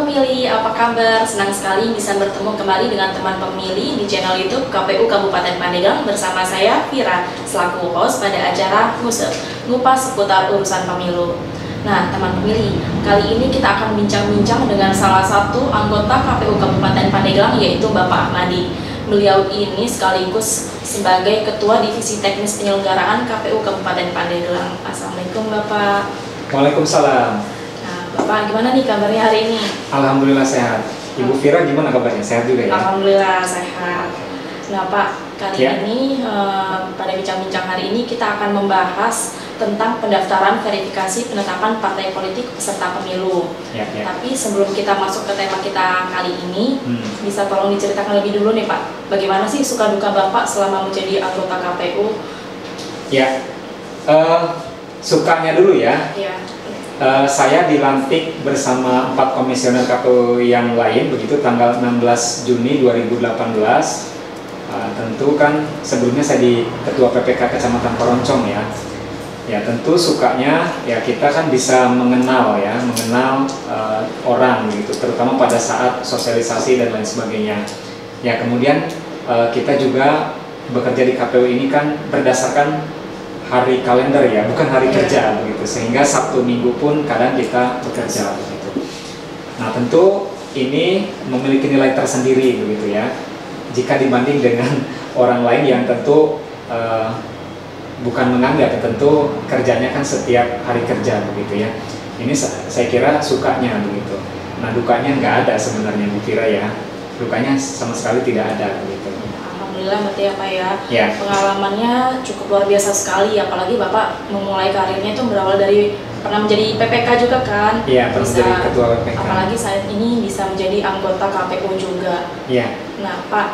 pemilih, apa kabar? Senang sekali bisa bertemu kembali dengan teman pemilih di channel YouTube KPU Kabupaten Pandeglang bersama saya, Vira, selaku host pada acara Ngupas seputar urusan pemilu. Nah, teman pemilih, kali ini kita akan bincang-bincang dengan salah satu anggota KPU Kabupaten Pandeglang, yaitu Bapak Ahmadi. Beliau ini sekaligus sebagai Ketua Divisi Teknis Penyelenggaraan KPU Kabupaten Pandeglang. Assalamualaikum, Bapak. Waalaikumsalam. Bapak, gimana nih kabarnya hari ini? Alhamdulillah sehat. Ibu Vira gimana kabarnya? Sehat juga ya? Alhamdulillah sehat. Nah Pak, kali Ya. ini pada bincang-bincang hari ini kita akan membahas tentang pendaftaran verifikasi penetapan partai politik peserta pemilu. Ya. Tapi sebelum kita masuk ke tema kita kali ini, bisa tolong diceritakan lebih dulu nih Pak, bagaimana sih suka duka Bapak selama menjadi anggota KPU? Ya, sukanya dulu ya. Ya. Saya dilantik bersama 4 komisioner KPU yang lain, begitu tanggal 16 Juni 2018. Tentu kan sebelumnya saya di Ketua PPK Kecamatan Koroncong ya. Ya tentu sukanya ya kita kan bisa mengenal orang gitu, terutama pada saat sosialisasi dan lain sebagainya. Ya kemudian kita juga bekerja di KPU ini kan berdasarkan hari kalender ya, bukan hari kerja begitu, sehingga Sabtu Minggu pun kadang kita bekerja begitu. Nah tentu ini memiliki nilai tersendiri begitu ya, jika dibanding dengan orang lain yang tentu bukan menganggap, tentu kerjanya kan setiap hari kerja begitu ya. Ini saya kira sukanya begitu. Nah dukanya nggak ada sebenarnya Bu Fira ya, dukanya sama sekali tidak ada begitu. Alhamdulillah berarti ya Pak ya. Ya. Pengalamannya cukup luar biasa sekali, apalagi Bapak memulai karirnya itu berawal dari pernah menjadi PPK juga kan. Iya, pernah menjadi ketua PPK. Apalagi saat ini bisa menjadi anggota KPU juga. Iya. Nah Pak,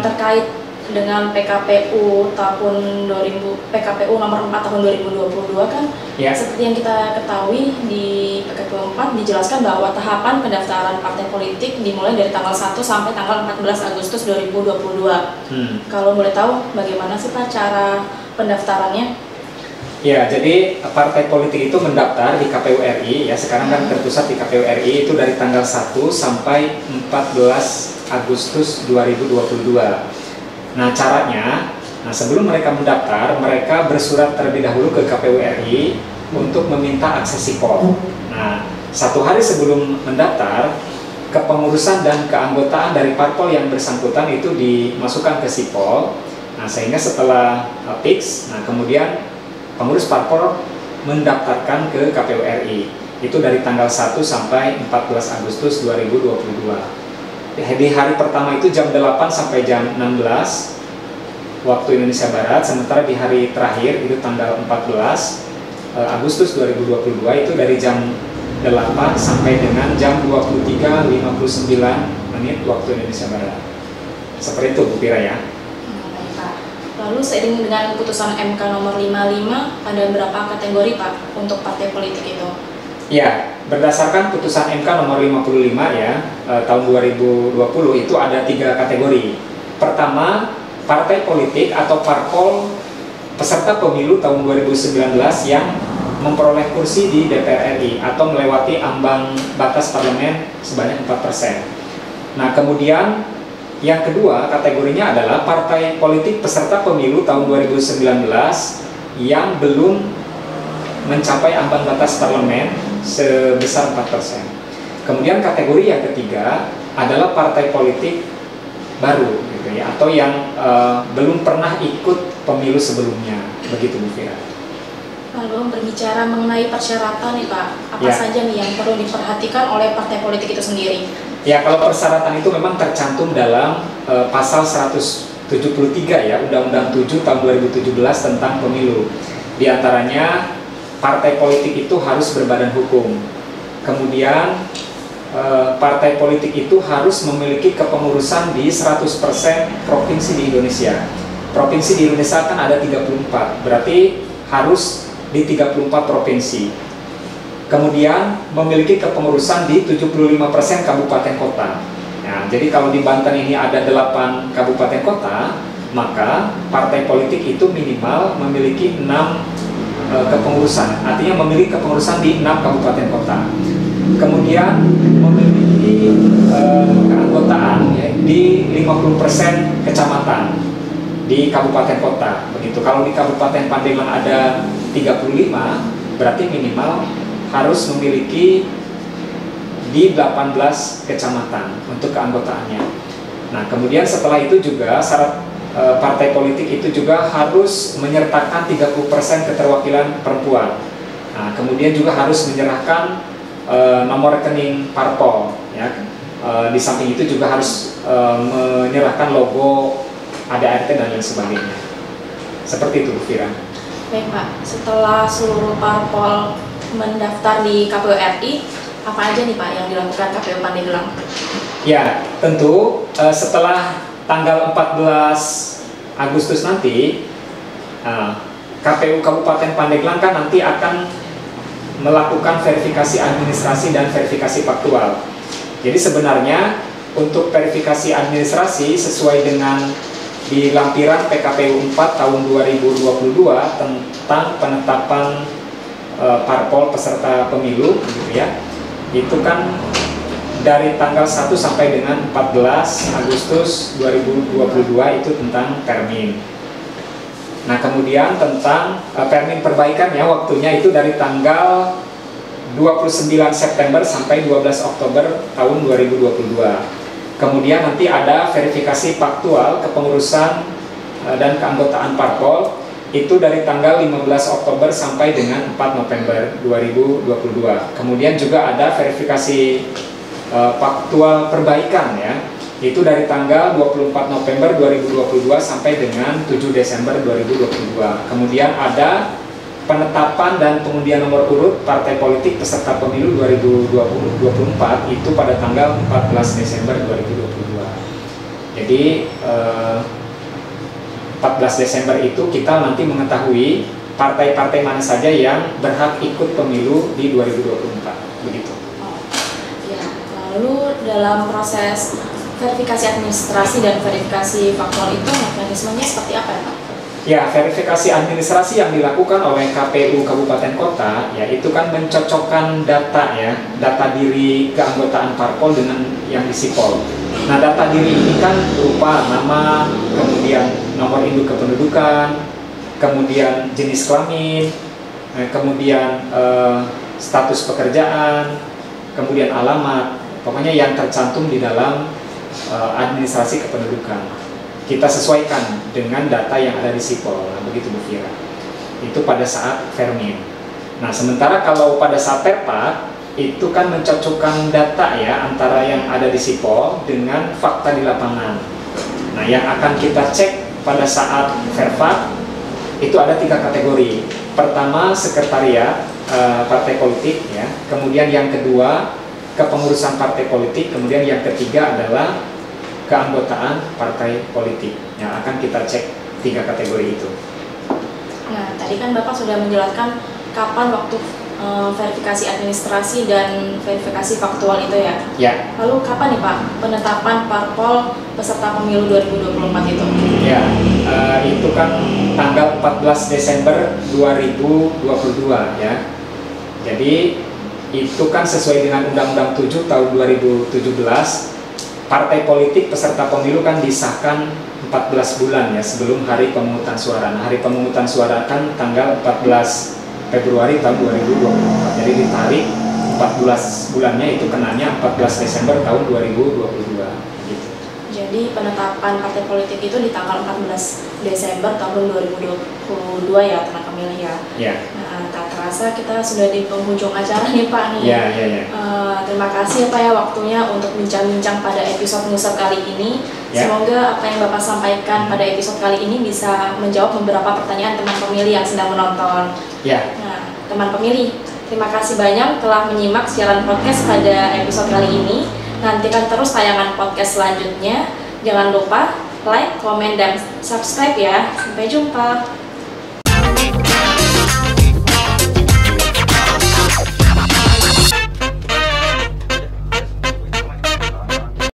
terkait dengan PKPU PKPU nomor 4 tahun 2022 kan, Ya. seperti yang kita ketahui di PKPU 4 dijelaskan bahwa tahapan pendaftaran partai politik dimulai dari tanggal 1 sampai tanggal 14 Agustus 2022. Kalau boleh tahu bagaimana sih Pak cara pendaftarannya? Ya, jadi partai politik itu mendaftar di KPU RI ya, sekarang kan terpusat di KPU RI itu dari tanggal 1 sampai 14 Agustus 2022. Nah caranya, sebelum mereka mendaftar, mereka bersurat terlebih dahulu ke KPU RI untuk meminta akses sipol. Nah, 1 hari sebelum mendaftar, kepengurusan dan keanggotaan dari parpol yang bersangkutan itu dimasukkan ke sipol. Nah, sehingga setelah fix, kemudian pengurus parpol mendaftarkan ke KPU RI. Itu dari tanggal 1 sampai 14 Agustus 2022. Di hari pertama itu jam 8 sampai jam 16 waktu Indonesia Barat, sementara di hari terakhir itu tanggal 14 Agustus 2022 itu dari jam 8 sampai dengan jam 23.59 waktu Indonesia Barat. Seperti itu Bu Pira ya. Baik Pak. Lalu seiring dengan keputusan MK nomor 55, ada berapa kategori Pak untuk partai politik itu? Ya, berdasarkan putusan MK nomor 55 ya, tahun 2020 itu ada 3 kategori. Pertama, partai politik atau parpol peserta pemilu tahun 2019 yang memperoleh kursi di DPR RI atau melewati ambang batas parlemen sebanyak 4%. Nah, kemudian yang kedua kategorinya adalah partai politik peserta pemilu tahun 2019 yang belum mencapai ambang batas parlemen sebesar 4%. Kemudian kategori yang ketiga adalah partai politik baru gitu ya, atau yang belum pernah ikut pemilu sebelumnya, begitu Bu Fira. Lalu berbicara mengenai persyaratan nih Pak, apa saja nih yang perlu diperhatikan oleh partai politik itu sendiri? Ya, kalau persyaratan itu memang tercantum dalam pasal 173 ya, Undang-Undang 7 tahun 2017 tentang pemilu. Di antaranya partai politik itu harus berbadan hukum. Kemudian partai politik itu harus memiliki kepengurusan di 100% provinsi di Indonesia. Provinsi di Indonesia kan ada 34, berarti harus di 34 provinsi. Kemudian memiliki kepengurusan di 75% kabupaten kota. Nah, jadi kalau di Banten ini ada 8 kabupaten kota, maka partai politik itu minimal memiliki 6 kepengurusan, artinya memiliki kepengurusan di 6 kabupaten kota. Kemudian memiliki 50% kecamatan di kabupaten kota. Begitu. Kalau di Kabupaten Pandeglang ada 35, berarti minimal harus memiliki di 18 kecamatan untuk keanggotaannya. Nah, kemudian setelah itu juga syarat partai politik itu juga harus menyertakan 30% keterwakilan perempuan. Nah, kemudian juga harus menyerahkan nomor rekening parpol, ya. Di samping itu juga harus menyerahkan logo ADART dan lain sebagainya. Seperti itu, Bu Fira. Baik Pak, setelah seluruh parpol mendaftar di KPU RI, apa aja nih Pak yang dilakukan KPU Pandeglang? Ya, tentu setelah tanggal 14 Agustus nanti, KPU Kabupaten Pandeglang kan nanti akan melakukan verifikasi administrasi dan verifikasi faktual. Jadi sebenarnya untuk verifikasi administrasi sesuai dengan di lampiran PKPU 4 tahun 2022 tentang penetapan parpol peserta pemilu, gitu ya. Itu kan dari tanggal 1 sampai dengan 14 Agustus 2022 itu tentang termin. Nah, kemudian tentang permin perbaikan ya, waktunya itu dari tanggal 29 September sampai 12 Oktober tahun 2022. Kemudian nanti ada verifikasi faktual kepengurusan dan keanggotaan parpol itu dari tanggal 15 Oktober sampai dengan 4 November 2022. Kemudian juga ada verifikasi faktual perbaikan ya. Itu dari tanggal 24 November 2022 sampai dengan 7 Desember 2022. Kemudian ada penetapan dan pengundian nomor urut partai politik peserta pemilu 2024 itu pada tanggal 14 Desember 2022. Jadi 14 Desember itu kita nanti mengetahui partai-partai mana saja yang berhak ikut pemilu di 2024. Begitu. Ya, lalu dalam proses verifikasi administrasi dan verifikasi faktual itu mekanismenya seperti apa ya Pak? Ya, verifikasi administrasi yang dilakukan oleh KPU Kabupaten Kota ya itu kan mencocokkan data ya, data diri keanggotaan parpol dengan yang disipol. Nah, data diri ini kan berupa nama, kemudian nomor induk kependudukan, kemudian jenis kelamin, kemudian status pekerjaan, kemudian alamat, pokoknya yang tercantum di dalam administrasi kependudukan. Kita sesuaikan dengan data yang ada di sipol. Nah, begitu Bu Fira. Itu pada saat vermin. Nah, sementara kalau pada saat terpak itu kan mencocokkan data ya antara yang ada di sipol dengan fakta di lapangan. Nah, yang akan kita cek pada saat verfak itu ada 3 kategori. Pertama, sekretariat partai politik ya. Kemudian yang kedua, kepengurusan partai politik. Kemudian yang ketiga adalah keanggotaan partai politik yang akan kita cek 3 kategori itu. Nah, tadi kan Bapak sudah menjelaskan kapan waktu verifikasi administrasi dan verifikasi faktual itu ya? Ya. Lalu kapan nih Pak penetapan parpol peserta pemilu 2024 itu? Ya, itu kan tanggal 14 Desember 2022 ya. Jadi itu kan sesuai dengan Undang-Undang 7 tahun 2017. Partai politik peserta pemilu kan disahkan 14 bulan ya sebelum hari pemungutan suara. Nah, hari pemungutan suara kan tanggal 14 Februari tahun 2024. Jadi ditarik 14 bulannya itu kenanya 14 Desember tahun 2022 gitu. Jadi penetapan partai politik itu di tanggal 14 Desember tahun 2022 ya teman pemilih ya. Ya. Nah, tak terasa kita sudah di penghujung acara nih Pak nih. Ya. Terima kasih Pak ya waktunya untuk bincang-bincang pada episode Ngusep kali ini. Ya. Semoga apa yang Bapak sampaikan pada episode kali ini bisa menjawab beberapa pertanyaan teman pemilih yang sedang menonton. Ya. Nah, teman pemilih, terima kasih banyak telah menyimak siaran podcast pada episode kali ini. Nantikan terus tayangan podcast selanjutnya. Jangan lupa like, komen, dan subscribe ya. Sampai jumpa.